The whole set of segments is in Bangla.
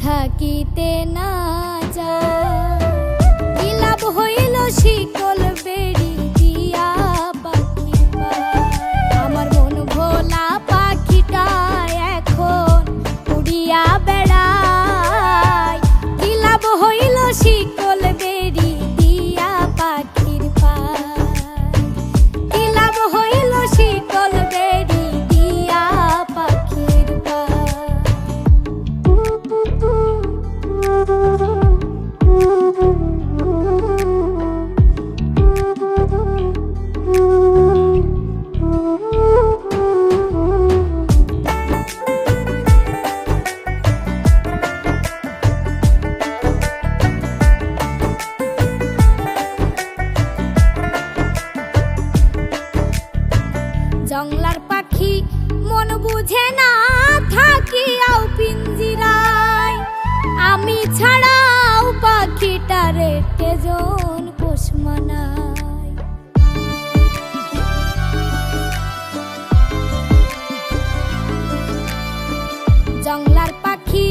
থাকিতে না যায়। কি লাভ হইল শিকল বেড়ি দিয়া পাখির পায়। আমার মন ভোলা পাখিটা এখন উড়িয়া বেড়ায়। কি লাভ হইল শিকল বেড়ি দিয়া পাখির পায়। কি লাভ হইল শিকল বেড়ি দিয়া পাখির পায়। জংলার পাখি মন বুঝে না থাকিয়াও পিঞ্জিরায়। আমি ছাড়াও পাখিটারে কেজন পোষ মানায়। জংলার পাখি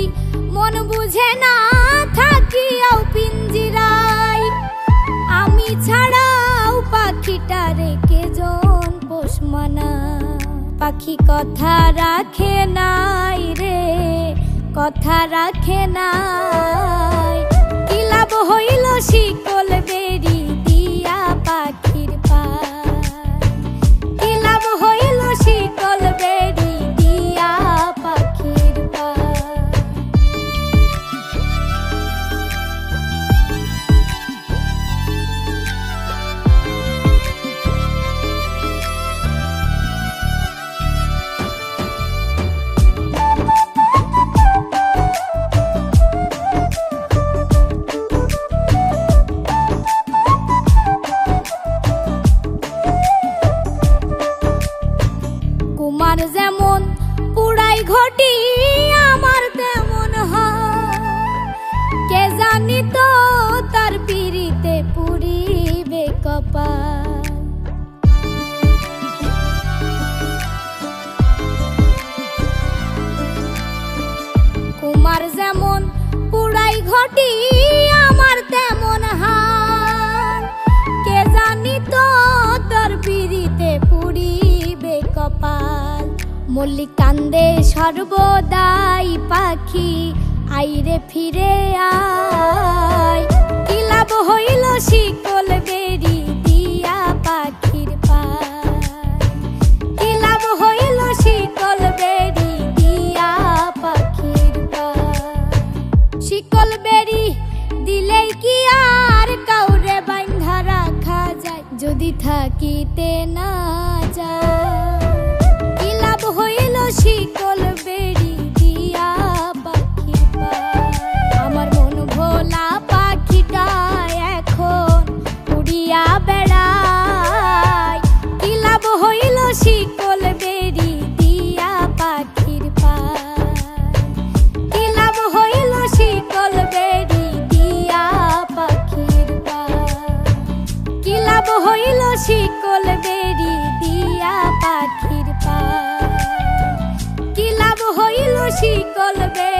মন বুঝে না থাকিয়াও পিঞ্জিরায়। আমি ছাড়াও পাখিটারে কেজন পোষ মানায়। পাখি কথা রাখে নাই রে, কথা রাখে নাই। কি লাভ হইল শিকল বেড়ি দিয়া পাখির পায়। কি লাভ হইল শিকল বেড়ি দিয়া পাখির পায়। কুমার যেমন পুরাই ঘটি আমার তেমন হয়। কে জানি তো তার পিরিতে পুরিবে কপাল। কুমার যেমন পুরাই ঘটি আমার তেমন হয়। কে জানি তো তার পিরিতে পুরিবে কপাল। মল্লিক কান্দে সর্বদাই পাখি আইরে ফিরে আয়। কি লাভ হইল শিকল বেড়ি দিয়া পাখির পায়। কি লাভ হইল শিকল বেড়ি দিয়া পাখির পায়। শিকল বেড়ি দিলেই কি আর কাউরে বাঁধা রাখা যায়। যদি থাকিতে না যায়। কি লাভ হইল শিকল বেড়ি দিয়া পাখির পায়। আমার মন ভোলা পাখিটা এখন উড়িয়া বেড়ায়। কি লাভ হইল শিকল বেড়ি দিয়া পাখির পায়। কি লাভ হইল শিকল বেড়ি দিয়া পাখির পায়। কি লাভ হইল শিকল বেড়ি দিয়া পাখির পায়। কি লাভ হইল শিকল বেড়ি।